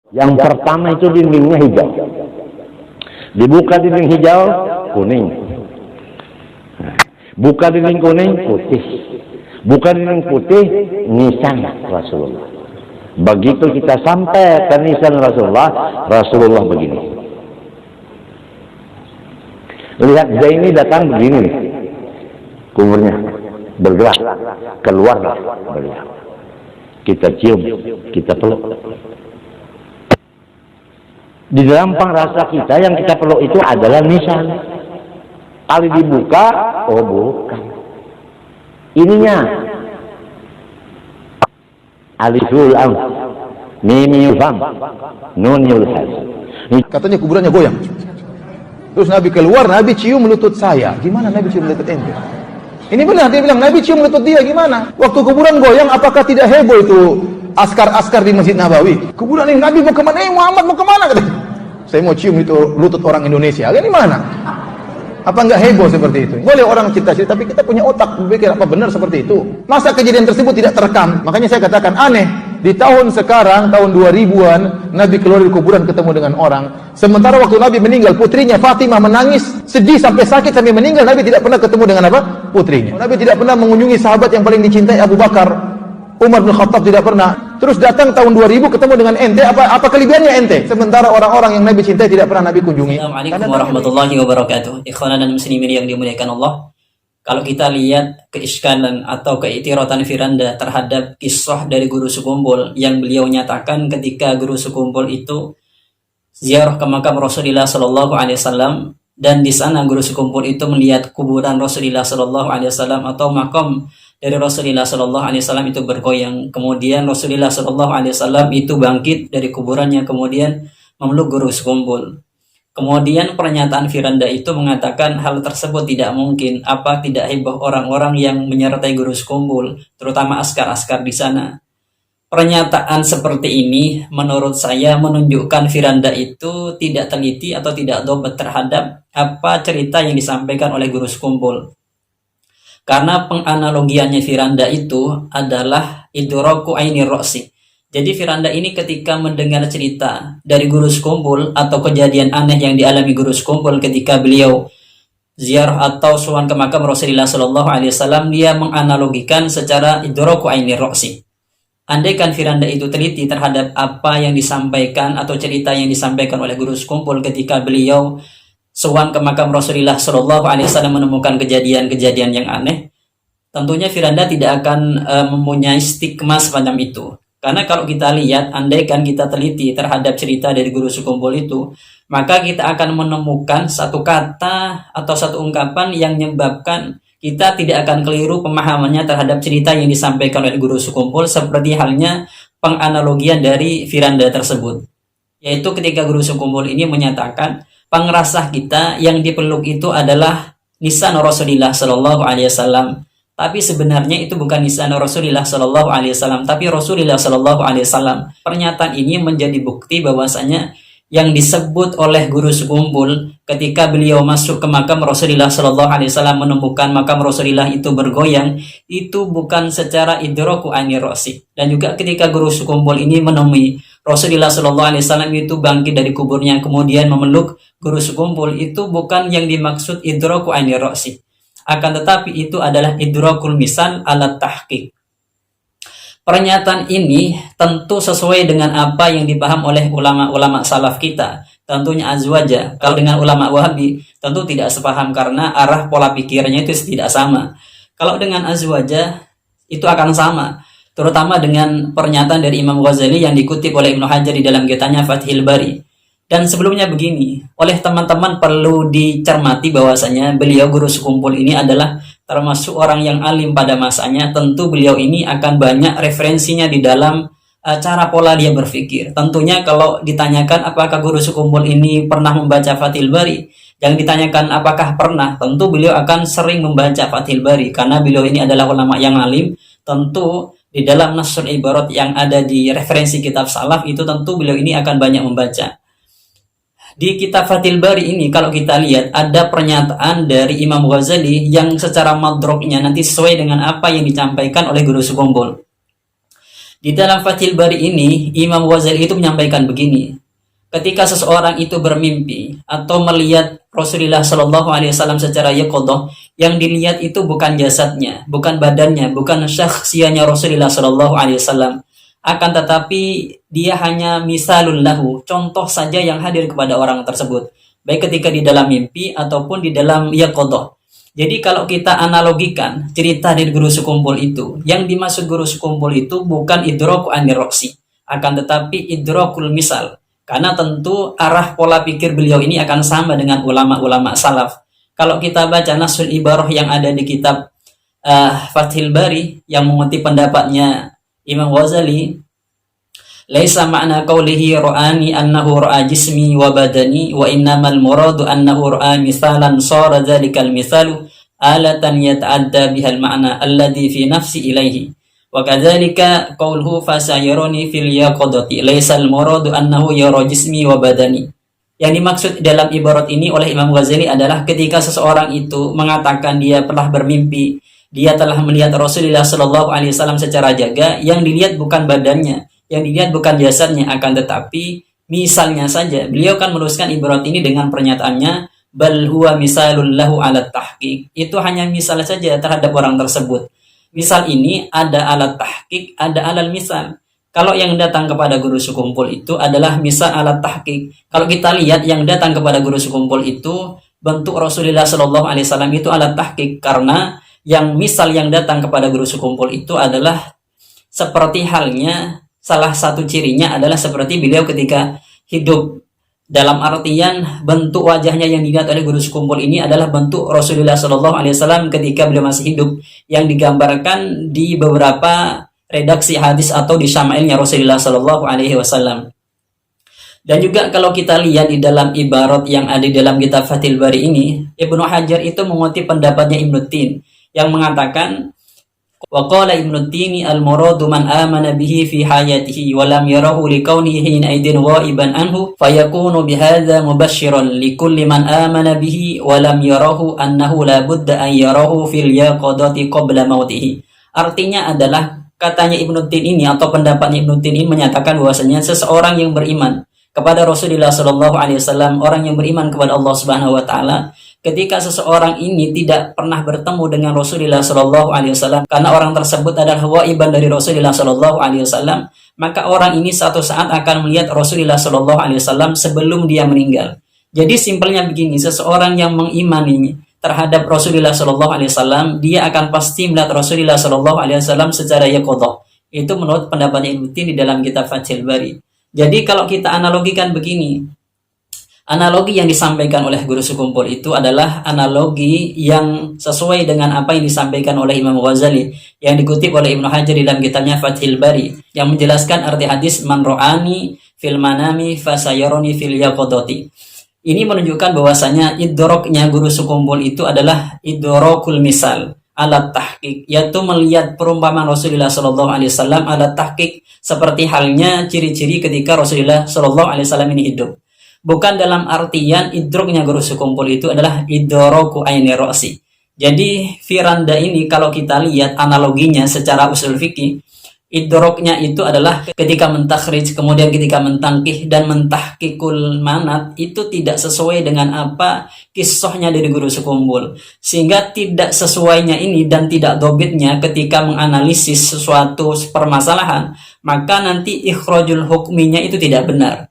Yang pertama itu dindingnya hijau. Dibuka dinding hijau, kuning. Buka dinding kuning, putih. Buka dinding putih, nisan Rasulullah. Begitu kita sampai ke nisan Rasulullah, Rasulullah begini. Lihat Zaini datang begini nih. Kuburnya bergerak, keluarlah beliau. Kita cium, kita peluk. Di dalam rasa kita yang kita peluk itu adalah nisan. Kali dibuka, oh bukan. Ininya aliful am, mim fam, nun yulhas. Katanya kuburannya goyang. Terus Nabi keluar, Nabi cium lutut saya. Gimana Nabi cium lutut ente? Ini benar, dia bilang Nabi cium lutut dia, gimana? Waktu kuburan goyang, apakah tidak heboh itu askar-askar di Masjid Nabawi? Kuburan ini Nabi mau kemana? Muhammad mau kemana? Saya mau cium itu lutut orang Indonesia. Ini mana? Apa enggak heboh seperti itu? Boleh orang cita-cita, tapi kita punya otak berpikir apa benar seperti itu? Masa kejadian tersebut tidak terekam? Makanya saya katakan aneh. Di tahun sekarang, tahun 2000-an, Nabi keluar dari kuburan ketemu dengan orang. Sementara waktu Nabi meninggal, putrinya Fatimah menangis, sedih sampai sakit sampai meninggal. Nabi tidak pernah ketemu dengan apa? Putrinya. Nabi tidak pernah mengunjungi sahabat yang paling dicintai, Abu Bakar. Umar bin Khattab tidak pernah. Terus datang tahun 2000 ketemu dengan ente, apa kelebihannya ente? Sementara orang-orang yang Nabi cintai tidak pernah Nabi kunjungi. Assalamualaikum warahmatullahi wabarakatuh. Ikhwanan dan muslimin yang dimuliakan Allah. Kalau kita lihat keiskalan atau keitiratan Firanda terhadap kisah dari Guru Sekumpul yang beliau nyatakan ketika Guru Sekumpul itu ziarah ke makam Rasulullah Shallallahu Alaihi Wasallam, dan di sana Guru Sekumpul itu melihat kuburan Rasulullah Shallallahu Alaihi Wasallam atau makam dari Rasulullah Shallallahu Alaihi Wasallam itu bergoyang. Kemudian Rasulullah Shallallahu Alaihi Wasallam itu bangkit dari kuburannya, kemudian memeluk Guru Sekumpul. Kemudian pernyataan Firanda itu mengatakan hal tersebut tidak mungkin. Apa tidak heboh orang-orang yang menyertai Guru Sekumpul, terutama askar-askar di sana? Pernyataan seperti ini menurut saya menunjukkan Firanda itu tidak teliti atau tidak dobat terhadap apa cerita yang disampaikan oleh Guru Sekumpul. Karena penganalogiannya Firanda itu adalah idraku aini roksi. Jadi Firanda ini ketika mendengar cerita dari Guru Sekumpul atau kejadian aneh yang dialami Guru Sekumpul ketika beliau ziarah atau sowan ke makam Rasulullah Shallallahu Alaihi Wasallam, dia menganalogikan secara idraku aini roksi. Andaikan Firanda itu teliti terhadap apa yang disampaikan atau cerita yang disampaikan oleh Guru Sekumpul ketika beliau sowan ke makam Rasulullah Shallallahu Alaihi Wasallam menemukan kejadian-kejadian yang aneh, tentunya Firanda tidak akan mempunyai stigma semacam itu. Karena kalau kita lihat, andaikan kita teliti terhadap cerita dari Guru Sekumpul itu, maka kita akan menemukan satu kata atau satu ungkapan yang menyebabkan kita tidak akan keliru pemahamannya terhadap cerita yang disampaikan oleh Guru Sekumpul, seperti halnya penganalogian dari Firanda tersebut. Yaitu ketika Guru Sekumpul ini menyatakan, pengrasah kita yang dipeluk itu adalah nisan Rasulullah Shallallahu Alaihi Wasallam. Tapi sebenarnya itu bukan nisan Rasulullah Shallallahu Alaihi Wasallam, tapi Rasulullah Shallallahu Alaihi Wasallam. Pernyataan ini menjadi bukti bahwasanya yang disebut oleh Guru Sekumpul ketika beliau masuk ke makam Rasulullah Shallallahu Alaihi Wasallam menemukan makam Rasulullah itu bergoyang, itu bukan secara idraku aini rosi. Dan juga ketika Guru Sekumpul ini menemui Rasulullah Shallallahu Alaihi Wasallam itu bangkit dari kuburnya kemudian memeluk Guru Sekumpul, itu bukan yang dimaksud idraku aini rosi. Akan tetapi itu adalah idrakul misal alat tahqiq. Pernyataan ini tentu sesuai dengan apa yang dipaham oleh ulama-ulama salaf kita, tentunya azwaja. Kalau dengan ulama Wahabi tentu tidak sepaham karena arah pola pikirnya itu tidak sama. Kalau dengan azwaja itu akan sama, terutama dengan pernyataan dari Imam Ghazali yang dikutip oleh Ibnu Hajar di dalam kitabnya Fathul Bari. Dan sebelumnya begini, oleh teman-teman perlu dicermati bahwasanya beliau Guru Sekumpul ini adalah termasuk orang yang alim pada masanya. Tentu beliau ini akan banyak referensinya di dalam cara pola dia berpikir. Tentunya kalau ditanyakan apakah Guru Sekumpul ini pernah membaca Fathul Bari, yang ditanyakan apakah pernah, tentu beliau akan sering membaca Fathul Bari karena beliau ini adalah ulama yang alim. Tentu di dalam nasul ibarat yang ada di referensi kitab salaf itu tentu beliau ini akan banyak membaca. Di kitab Fathul Bari ini kalau kita lihat ada pernyataan dari Imam Ghazali yang secara madroknya nanti sesuai dengan apa yang disampaikan oleh Guru Sekumpul. Di dalam Fathul Bari ini, Imam Ghazali itu menyampaikan begini. Ketika seseorang itu bermimpi atau melihat Rasulullah Shallallahu Alaihi Wasallam secara yaqodoh, yang dilihat itu bukan jasadnya, bukan badannya, bukan syakhsiyanya Rasulullah Shallallahu Alaihi Wasallam, akan tetapi dia hanya misalul lahu, contoh saja yang hadir kepada orang tersebut, baik ketika di dalam mimpi ataupun di dalam yaqodoh. Jadi kalau kita analogikan cerita dari guru sekumpul itu, yang dimaksud guru sekumpul itu bukan idroku aniroksi, akan tetapi idrokul misal. Karena tentu arah pola pikir beliau ini akan sama dengan ulama-ulama salaf. Kalau kita baca Nasul Ibarah yang ada di kitab Fathul Bari yang mengutip pendapatnya Imam Ghazali, laisa ma'na qawlihi ra'ani annahu ra'a jismi wa badani wa innamal muradu annahu ra'a misalan sara dzalikal misalu alatan yata'adda bihal ma'na alladhi fi nafsi ilaihi. Wa kadzalika qauluhu fasayaruni fil yaqadati laisal muradu annahu yara jismi wa badani. Yang dimaksud dalam ibarat ini oleh Imam Ghazali adalah ketika seseorang itu mengatakan dia pernah bermimpi, dia telah melihat Rasulullah Shallallahu Alaihi Wasallam secara jaga, yang dilihat bukan badannya, yang dilihat bukan jasadnya, akan tetapi misalnya saja. Beliau kan meneruskan ibarat ini dengan pernyataannya, bal huwa misalul lahu ala tahqiq. Itu hanya misal saja terhadap orang tersebut. Misal ini ada alat tahqiq, ada alat misal. Kalau yang datang kepada guru sekumpul itu adalah misal alat tahqiq. Kalau kita lihat yang datang kepada guru sekumpul itu bentuk Rasulullah Shallallahu Alaihi Wasallam itu alat tahqiq, karena yang misal yang datang kepada guru sekumpul itu adalah seperti halnya, salah satu cirinya adalah seperti beliau ketika hidup. Dalam artian bentuk wajahnya yang dilihat oleh guru sekumpul ini adalah bentuk Rasulullah Shallallahu Alaihi Wasallam ketika beliau masih hidup, yang digambarkan di beberapa redaksi hadis atau di syama'ilnya Rasulullah Shallallahu Alaihi Wasallam. Dan juga kalau kita lihat di dalam ibarat yang ada di dalam kitab Fathul Bari ini, Ibnu Hajar itu mengutip pendapatnya Ibnu Tin yang mengatakan, wa qala Ibnu Tini al-muradu man amana bihi fi hayatihi wa lam yarahu likaunihi hina idin ghaiban anhu fayakunu bihadza mubasysyiran likulli man amana bihi wa lam yarahu annahu la budda an yarahu fil yaqadati qabla mautihi. Artinya adalah, katanya Ibnu Tin ini atau pendapatnya Ibnu Tin ini menyatakan bahwasanya seseorang yang beriman kepada Rasulullah Shallallahu Alaihi Wasallam, orang yang beriman kepada Allah Subhanahu Wa Taala, ketika seseorang ini tidak pernah bertemu dengan Rasulullah Shallallahu Alaihi Wasallam, karena orang tersebut adalah ghaiban dari Rasulullah Shallallahu Alaihi Wasallam, maka orang ini suatu saat akan melihat Rasulullah Shallallahu Alaihi Wasallam sebelum dia meninggal. Jadi simpelnya begini, seseorang yang mengimani terhadap Rasulullah Shallallahu Alaihi Wasallam, dia akan pasti melihat Rasulullah Shallallahu Alaihi Wasallam secara yaqadhah. Itu menurut pendapatnya Ibnu Tin di dalam kitab Fathul Bari. Jadi kalau kita analogikan begini, analogi yang disampaikan oleh guru sekumpul itu adalah analogi yang sesuai dengan apa yang disampaikan oleh Imam Ghazali yang dikutip oleh Ibnu Hajar dalam kitabnya Fathul Bari yang menjelaskan arti hadis man ro'ani fil manami fasayaroni fil yaqadati. Ini menunjukkan bahwasanya idroknya guru sekumpul itu adalah idrokul misal alat tahqiq, yaitu melihat perumpamaan Rasulullah Shallallahu Alaihi Wasallam alat tahqiq, seperti halnya ciri-ciri ketika Rasulullah Shallallahu Alaihi Wasallam ini hidup. Bukan dalam artian idroknya guru sekumpul itu adalah idroku aini ro'si. Jadi firanda ini kalau kita lihat analoginya secara usul fikih, idroknya itu adalah ketika mentakhrij, kemudian ketika mentangkih dan mentahkikul manat, itu tidak sesuai dengan apa kisahnya dari guru sekumpul, sehingga tidak sesuainya ini dan tidak dobitnya ketika menganalisis sesuatu permasalahan, maka nanti ikhrajul hukminya itu tidak benar.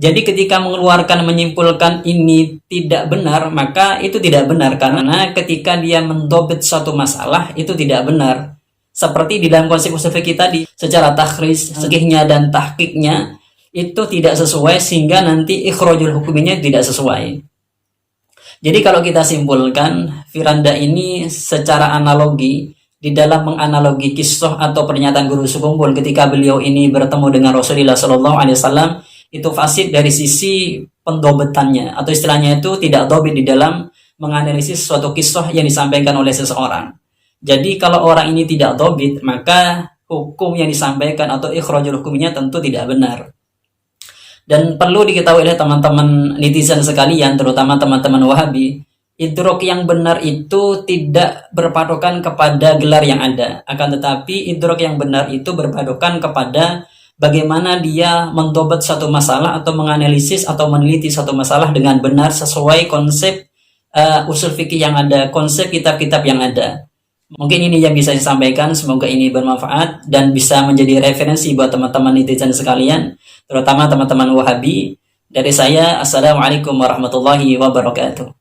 Jadi ketika mengeluarkan, menyimpulkan ini tidak benar, maka itu tidak benar, karena ketika dia mendobit suatu masalah itu tidak benar. Seperti di dalam konsep usul fikih tadi, secara takhrij, sekihnya dan tahqiqnya itu tidak sesuai, sehingga nanti ikhrajul hukuminya tidak sesuai. Jadi kalau kita simpulkan, firanda ini secara analogi, di dalam menganalogi kisah atau pernyataan guru sekumpul ketika beliau ini bertemu dengan Rasulullah Shallallahu Alaihi Wasallam, itu fasid dari sisi pendobetannya, atau istilahnya itu tidak dobit di dalam menganalisis suatu kisah yang disampaikan oleh seseorang. Jadi kalau orang ini tidak dobit, maka hukum yang disampaikan atau ikhrajul hukumnya tentu tidak benar. Dan perlu diketahui oleh teman-teman netizen sekalian, terutama teman-teman Wahabi, idrok yang benar itu tidak berpatokan kepada gelar yang ada, akan tetapi idrok yang benar itu berpatokan kepada bagaimana dia mentobat satu masalah atau menganalisis atau meneliti satu masalah dengan benar sesuai konsep usul fikih yang ada, konsep kitab-kitab yang ada. Mungkin ini yang bisa saya sampaikan, semoga ini bermanfaat dan bisa menjadi referensi buat teman-teman netizen sekalian, terutama teman-teman Wahabi. Dari saya, Assalamualaikum warahmatullahi wabarakatuh.